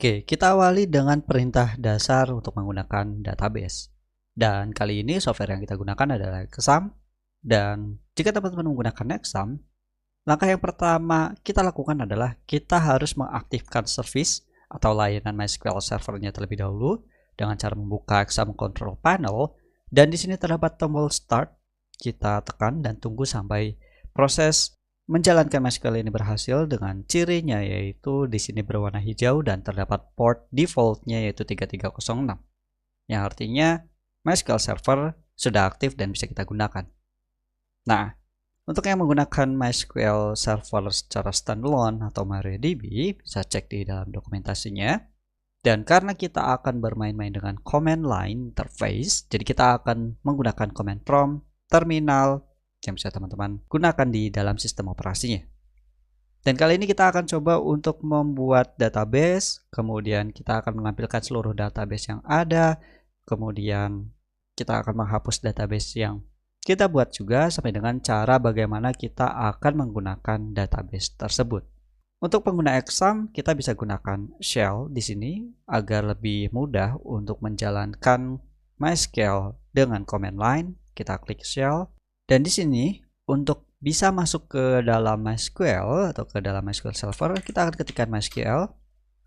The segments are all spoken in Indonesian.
Oke, kita awali dengan perintah dasar untuk menggunakan database. Dan kali ini software yang kita gunakan adalah Exam. Dan jika teman-teman menggunakan Exam, langkah yang pertama kita lakukan adalah kita harus mengaktifkan service atau layanan MySQL servernya terlebih dahulu dengan cara membuka Exam Control Panel. Dan di sini terdapat tombol Start. Kita tekan dan tunggu sampai proses menjalankan MySQL ini berhasil dengan cirinya yaitu di sini berwarna hijau dan terdapat port defaultnya yaitu 3306 yang artinya MySQL Server sudah aktif dan bisa kita gunakan. Nah, untuk yang menggunakan MySQL Server secara standalone atau MariaDB bisa cek di dalam dokumentasinya. Dan karena kita akan bermain-main dengan command line interface, jadi kita akan menggunakan command prompt, terminal, yang bisa teman-teman gunakan di dalam sistem operasinya. Dan kali ini kita akan coba untuk membuat database, kemudian kita akan menampilkan seluruh database yang ada, kemudian kita akan menghapus database yang kita buat juga sampai dengan cara bagaimana kita akan menggunakan database tersebut. Untuk pengguna Exam, kita bisa gunakan shell di sini agar lebih mudah untuk menjalankan MySQL dengan command line. Kita klik shell. Dan di sini untuk bisa masuk ke dalam MySQL atau ke dalam MySQL Server, kita akan ketikkan MySQL.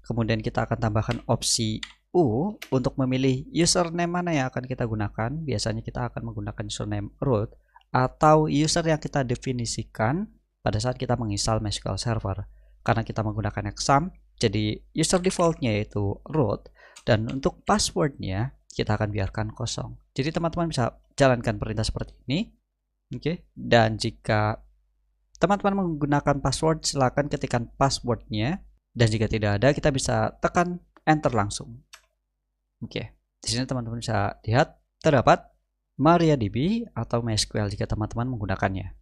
Kemudian kita akan tambahkan opsi U untuk memilih username mana yang akan kita gunakan. Biasanya kita akan menggunakan username root atau user yang kita definisikan pada saat kita menginstal MySQL Server. Karena kita menggunakan Exam, jadi user defaultnya yaitu root. Dan untuk passwordnya kita akan biarkan kosong. Jadi teman-teman bisa jalankan perintah seperti ini. Oke, dan jika teman-teman menggunakan password, silakan ketikkan passwordnya, dan jika tidak ada, kita bisa tekan enter langsung. Oke, di sini teman-teman bisa lihat terdapat MariaDB atau MySQL jika teman-teman menggunakannya.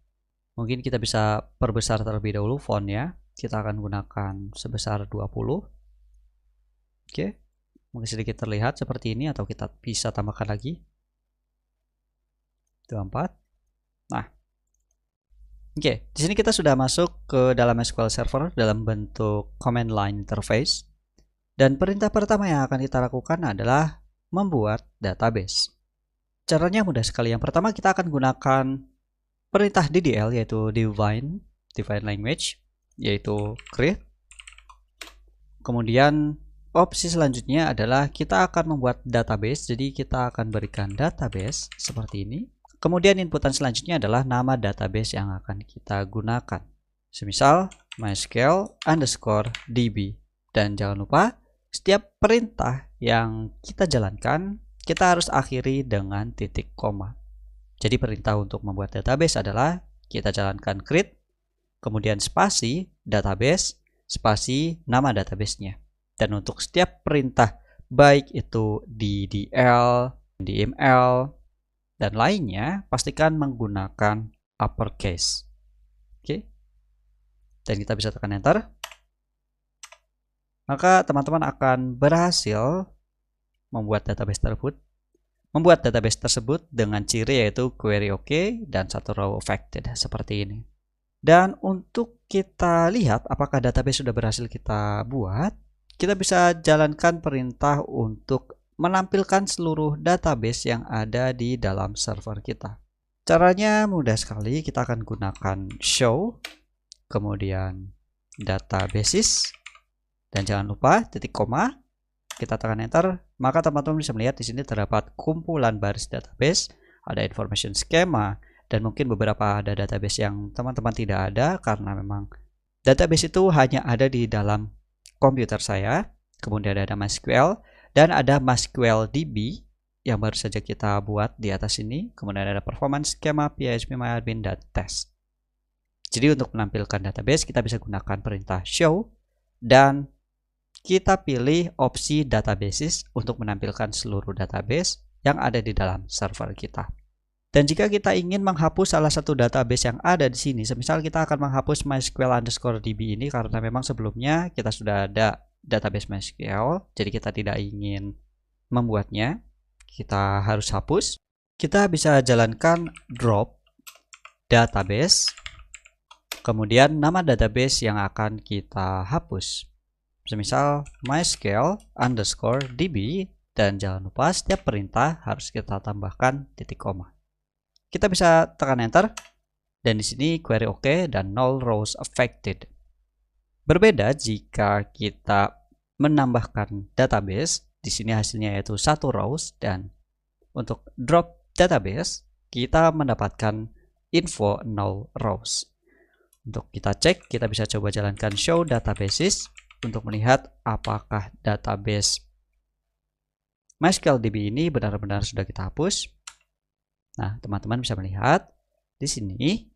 Mungkin kita bisa perbesar terlebih dahulu fontnya. Kita akan gunakan sebesar 20. Oke, mungkin sedikit terlihat seperti ini atau kita bisa tambahkan lagi 24. Nah, oke, di sini kita sudah masuk ke dalam MySQL Server dalam bentuk command line interface. Dan perintah pertama yang akan kita lakukan adalah membuat database. Caranya mudah sekali. Yang pertama kita akan gunakan perintah DDL yaitu define language yaitu create. Kemudian opsi selanjutnya adalah kita akan membuat database. Jadi kita akan berikan database seperti ini. Kemudian inputan selanjutnya adalah nama database yang akan kita gunakan. Semisal MySQL_DB. Dan jangan lupa setiap perintah yang kita jalankan kita harus akhiri dengan titik koma. Jadi perintah untuk membuat database adalah kita jalankan create, kemudian spasi database, spasi nama databasenya. Dan untuk setiap perintah baik itu DDL, DML, dan lainnya pastikan menggunakan uppercase. Oke. Dan kita bisa tekan enter. Maka teman-teman akan berhasil membuat database tersebut dengan ciri yaitu query OK dan satu row affected seperti ini. Dan untuk kita lihat apakah database sudah berhasil kita buat, kita bisa jalankan perintah untuk menampilkan seluruh database yang ada di dalam server kita. Caranya mudah sekali, kita akan gunakan show, kemudian databases, dan jangan lupa titik koma, kita tekan enter, maka teman-teman bisa melihat di sini terdapat kumpulan baris database, ada information schema, dan mungkin beberapa ada database yang teman-teman tidak ada karena memang database itu hanya ada di dalam komputer saya. Kemudian ada MySQL dan ada MySQL_DB yang baru saja kita buat di atas ini. Kemudian ada performance schema, phpMyAdmin, dan test. Jadi untuk menampilkan database kita bisa gunakan perintah show dan kita pilih opsi databases untuk menampilkan seluruh database yang ada di dalam server kita. Dan jika kita ingin menghapus salah satu database yang ada di sini, semisal kita akan menghapus MySQL_DB ini karena memang sebelumnya kita sudah ada database MySQL, jadi kita tidak ingin membuatnya, kita harus hapus. Kita bisa jalankan drop database, kemudian nama database yang akan kita hapus. Semisal mysql_db, dan jangan lupa setiap perintah harus kita tambahkan titik koma. Kita bisa tekan enter dan di sini query oke dan null rows affected. Berbeda jika kita menambahkan database, di sini hasilnya yaitu 1 rows, dan untuk drop database kita mendapatkan info null rows. Untuk kita cek, kita bisa coba jalankan show databases untuk melihat apakah database MySQLDB ini benar-benar sudah kita hapus. Nah, teman-teman bisa melihat di sini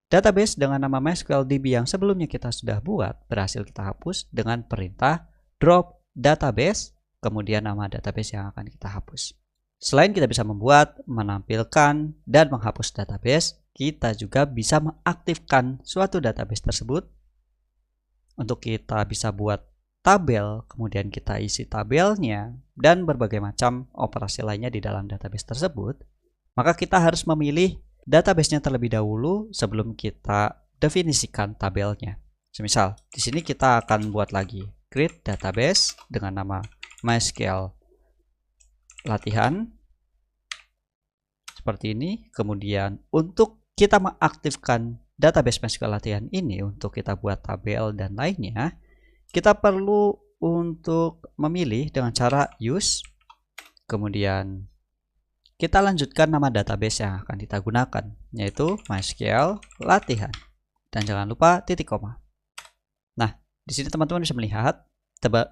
database dengan nama MySQLDB yang sebelumnya kita sudah buat berhasil kita hapus dengan perintah drop database, kemudian nama database yang akan kita hapus. Selain kita bisa membuat, menampilkan, dan menghapus database, kita juga bisa mengaktifkan suatu database tersebut. Untuk kita bisa buat tabel, kemudian kita isi tabelnya, dan berbagai macam operasi lainnya di dalam database tersebut, maka kita harus memilih database-nya terlebih dahulu sebelum kita definisikan tabelnya. Semisal, di sini kita akan buat lagi create database dengan nama MySQL latihan seperti ini. Kemudian untuk kita mengaktifkan database MySQL latihan ini untuk kita buat tabel dan lainnya, kita perlu untuk memilih dengan cara use, kemudian kita lanjutkan nama database yang akan kita gunakan, yaitu MySQL latihan, dan jangan lupa titik koma. Nah, di sini teman-teman bisa melihat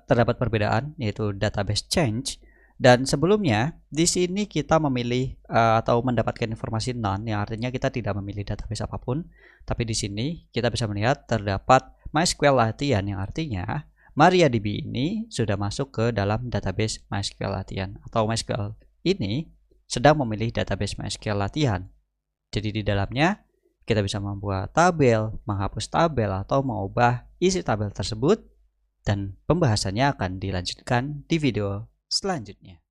terdapat perbedaan, yaitu database change, dan sebelumnya di sini kita memilih atau mendapatkan informasi none, yang artinya kita tidak memilih database apapun. Tapi di sini kita bisa melihat terdapat MySQL latihan, yang artinya MariaDB ini sudah masuk ke dalam database MySQL latihan, atau MySQL ini sedang memilih database MySQL latihan. Jadi di dalamnya kita bisa membuat tabel, menghapus tabel, atau mengubah isi tabel tersebut, dan pembahasannya akan dilanjutkan di video selanjutnya.